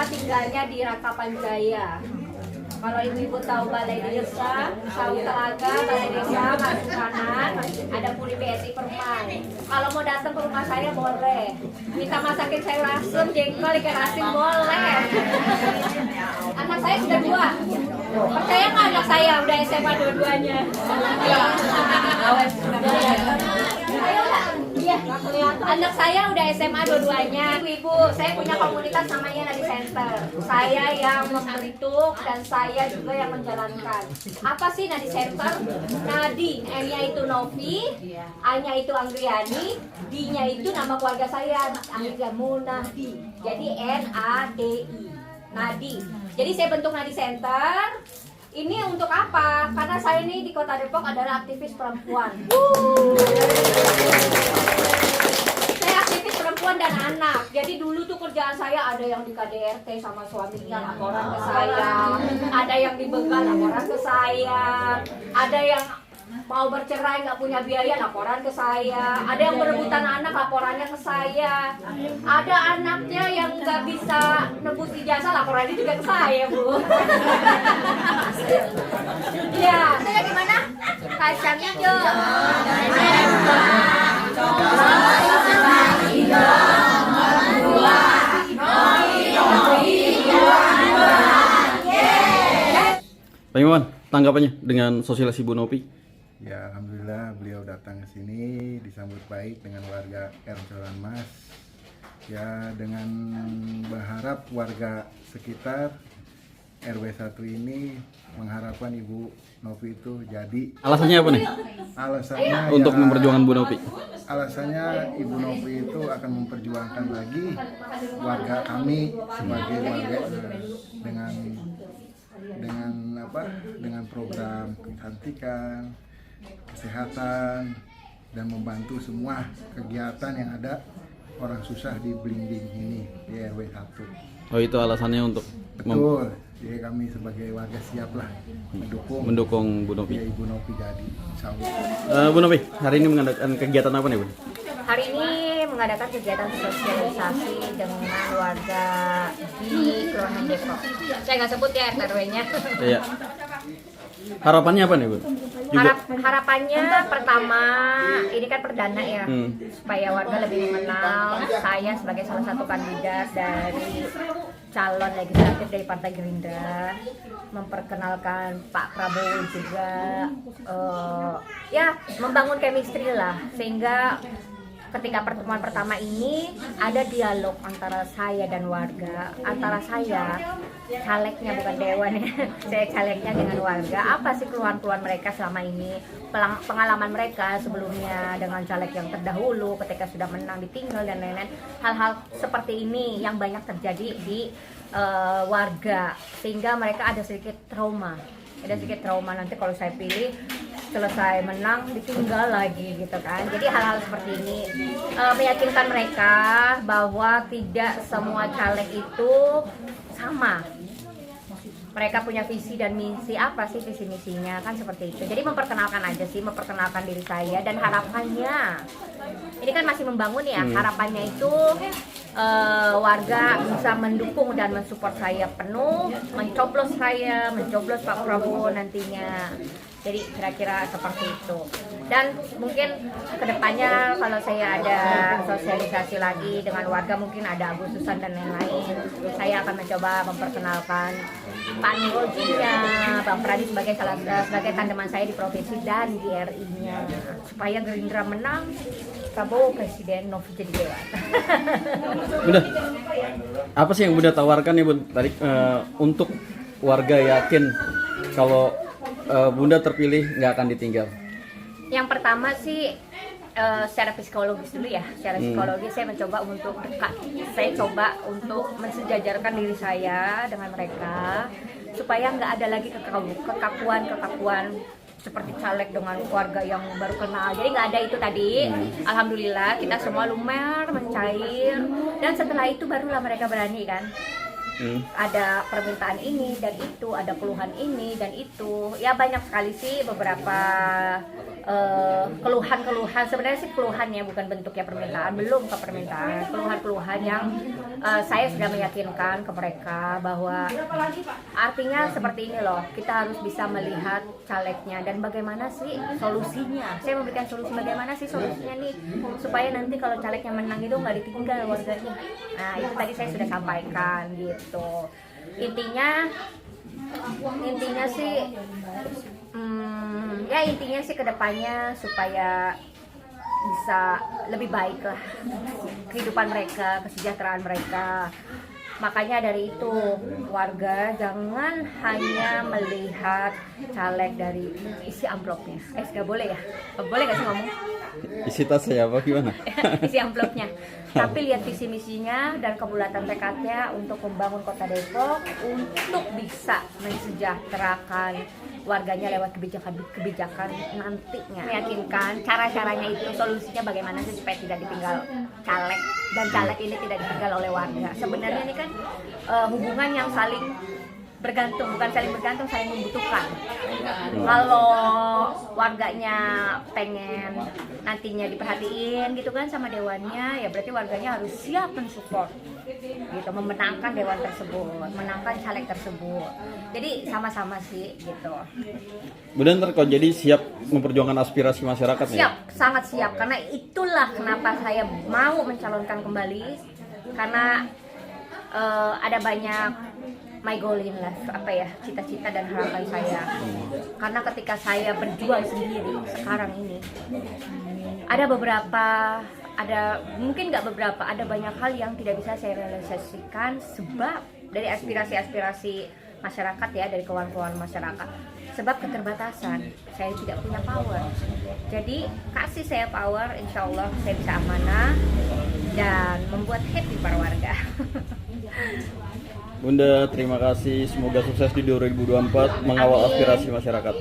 tinggalnya di Rakapan Jaya. Kalau ibu-ibu tahu Balai Desa, tahu Telaga, Balai Desa, masuk kanan, ada Puri BSI Permai. Kalau mau datang ke rumah saya boleh. Minta masakin sayur asem, jengkol, ikan asin boleh. Anak saya sudah 2. Percaya nggak anak saya udah SMA dua-duanya? Iya, anak saya udah SMA dua-duanya. Ibu, saya punya komunitas namanya Nadi Center. Saya yang membentuk dan saya juga yang menjalankan. Apa sih Nadi Center? Nadi, N-nya itu Novi, A-nya itu Anggriani, D-nya itu nama keluarga saya, Anggia Munadi. Jadi N-A-D-I, Nadi. Jadi saya bentuk Nadi Center. Ini untuk apa? Karena saya ini di Kota Depok adalah aktivis perempuan. Saya aktivis perempuan dan anak. Jadi dulu tuh kerjaan saya ada yang di KDRT sama suaminya laporan ke saya, ada yang dibegal laporan ke saya, ada yang mau bercerai nggak punya biaya laporan ke saya, ada yang berebutan anak laporannya ke saya, ada anaknya yang nggak bisa nebus ijazah laporannya juga ke saya, Bu. Ya, saya gimana? Kacang hijau. Pak Iwan, tanggapannya dengan sosialisasi Bu Novi? Ya, alhamdulillah beliau datang ke sini disambut baik dengan warga Ercolan Mas. Ya, dengan berharap warga sekitar RW 1 ini mengharapkan Ibu Novi itu jadi. Alasannya apa nih? Alasannya Untuk ya, memperjuangkan Bu Novi? Alasannya Ibu Novi itu akan memperjuangkan lagi warga kami sebagai warga dengan program kecantikan, kesehatan, dan membantu semua kegiatan yang ada orang susah di Blimbing ini di RW 1. Oh, itu alasannya untuk Betul. Jadi kami sebagai warga siaplah mendukung Bu Novi. Ya, Ibu Novi jadi. Insyaallah. Bu Novi, hari ini mengadakan kegiatan apa nih, Bu? Hari ini mengadakan kegiatan sosialisasi dengan warga di Kelurahan Depok. Saya nggak sebut ya RW-nya. Iya. Harapannya apa nih, Bu? Harapannya pertama, ini kan perdana ya, supaya warga lebih mengenal saya sebagai salah satu kandidat dari calon legislatif dari Partai Gerindra, memperkenalkan Pak Prabowo juga, ya membangun chemistry lah, sehingga ketika pertemuan pertama ini ada dialog antara saya dan warga, antara saya calegnya bukan dewan ya, saya calegnya dengan warga. Apa sih keluhan-keluhan mereka selama ini, pengalaman mereka sebelumnya dengan caleg yang terdahulu ketika sudah menang ditinggal dan lain-lain. Hal-hal seperti ini yang banyak terjadi di warga, sehingga mereka ada sedikit trauma. Ada sedikit trauma nanti kalau saya pilih selesai menang ditinggal lagi gitu kan. Jadi hal-hal seperti ini meyakinkan mereka bahwa tidak semua caleg itu sama. Mereka punya visi dan misi, apa sih visi misinya, kan seperti itu. Jadi memperkenalkan aja sih, memperkenalkan diri saya dan harapannya. Ini kan masih membangun ya, harapannya itu warga bisa mendukung dan mensupport saya penuh, mencoblos saya, mencoblos Pak Prabowo nantinya. Jadi kira-kira seperti itu. Dan mungkin kedepannya kalau saya ada sosialisasi lagi dengan warga, mungkin ada Agustusan dan lain-lain, saya akan mencoba memperkenalkan Pak Nuruljinya, Bang Pradi sebagai tandeman saya di provinsi dan di RI-nya, supaya Gerindra menang, Prabowo presiden, Novi jadi dewan. Bunda, apa sih yang Bunda tawarkan nih, Bunda, tadi untuk warga yakin kalau Bunda terpilih nggak akan ditinggal? Yang pertama sih secara psikologis dulu ya. Secara psikologis saya mencoba untuk dekat. Saya coba untuk mensejajarkan diri saya dengan mereka supaya nggak ada lagi kekakuan seperti caleg dengan keluarga yang baru kenal. Jadi nggak ada itu tadi. Alhamdulillah kita semua lumer, mencair, dan setelah itu barulah mereka berani kan ada permintaan ini dan itu, ada keluhan ini dan itu. Ya banyak sekali sih beberapa keluhan-keluhan. Sebenarnya sih keluhan ya, bukan bentuknya permintaan, belum ke permintaan. Keluhan-keluhan yang saya sudah meyakinkan ke mereka bahwa artinya seperti ini loh, kita harus bisa melihat calegnya dan bagaimana sih solusinya. Saya memberikan solusi bagaimana sih solusinya nih supaya nanti kalau calegnya menang itu nggak ditinggal warganya. Nah itu tadi saya sudah sampaikan gitu. Intinya sih ya intinya sih kedepannya supaya bisa lebih baik lah kehidupan mereka, kesejahteraan mereka. Makanya dari itu warga jangan hanya melihat caleg dari isi amplopnya. Nggak boleh ya? Boleh nggak sih ngomong? Isi tasnya apa gimana? Isi amplopnya. Tapi lihat visi misinya dan kebulatan tekadnya untuk membangun Kota Depok untuk bisa mensejahterakan warganya lewat kebijakan nantinya. Meyakinkan cara-caranya itu, solusinya bagaimana sih supaya tidak ditinggal caleg dan caleg ini tidak ditinggal oleh warga. Sebenarnya ini kan hubungan yang saling bergantung, bukan saling bergantung, saling membutuhkan. Kalau warganya pengen nantinya diperhatiin gitu kan sama dewannya, ya berarti warganya harus siap mensupport gitu, memenangkan dewan tersebut, menangkan caleg tersebut. Jadi sama-sama sih gitu. Bunda ntar kok jadi siap memperjuangkan aspirasi masyarakat nih? Siap, sangat siap, karena itulah kenapa saya mau mencalonkan kembali, karena ada banyak my goalin lah, apa ya, cita-cita dan harapan saya. Karena ketika saya berjuang sendiri sekarang ini, ada banyak hal yang tidak bisa saya realisasikan sebab dari aspirasi masyarakat ya, dari kawan-kawan masyarakat. Sebab keterbatasan, saya tidak punya power. Jadi kasih saya power, insya Allah saya bisa amanah dan membuat happy para warga. Bunda, terima kasih. Semoga sukses di 2024 mengawal Amin. aspirasi masyarakat.